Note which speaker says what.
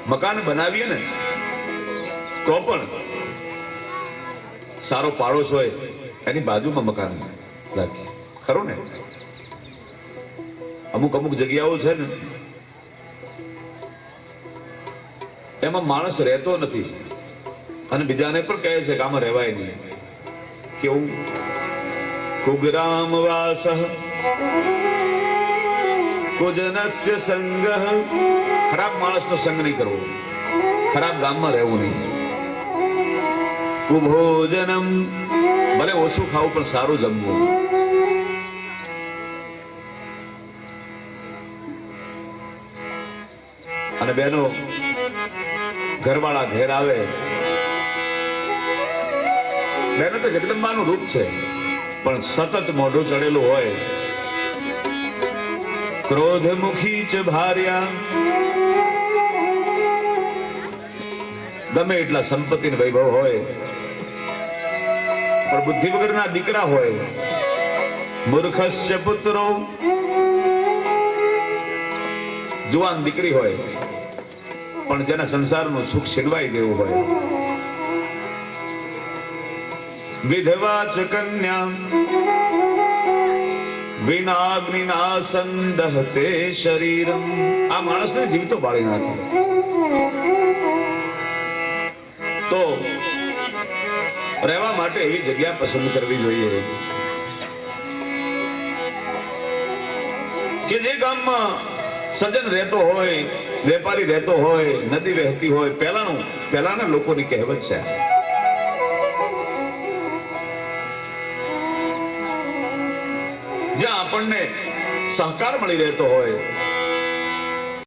Speaker 1: મકાન બનાવીએ ને તો પણ સારો પાડોશ હોય એની બાજુમાં મકાન રાખીએ, ખરું ને? અમુક અમુક જગ્યાઓ છે ને એમાં માણસ રહેતો નથી અને બીજાને પણ કહે છે કે આમાં રહેવાય નહીં. કેવું? કુગ્રામ વાસ કુજનસ્ય સંગ. ખરાબ માણસનો સંગ નહીં કરવો, ખરાબ ગામમાં રહેવું નહીં. કુભોજનમ, ભલે ઓછું ખાવું પણ સારું જમવું. અને બહેનો, ઘરવાળા ઘેર આવે, બહેનો તો જગદંબાનું રૂપ છે, પણ સતત મોઢું ચડેલું હોય. ક્રોધ મુખી ચ ભાર્યા, ગમે એટલા સંપત્તિ વૈભવ હોય પણ બુદ્ધિ વગરના દીકરા હોય. મૂર્ખસ્ય પુત્રો, જુવાન દીકરી હોય પણ જેના સંસારનું સુખ છીનવાઈ ગયું હોય. વિધવા ચ કન્યા વિનાગ્નિના સંદહતે શરીરમ. આ માણસને જીવતો બાળી નાખે. તો રહેવા માટે એવી જગ્યા પસંદ કરવી જોઈએ કે જે ગામમાં સજ્જન રહેતો હોય, વેપારી રહેતો હોય, નદી વહેતી હોય. પહેલાના લોકોની કહેવત છે, જ્યાં આપણને સહકાર મળી રહેતો હોય,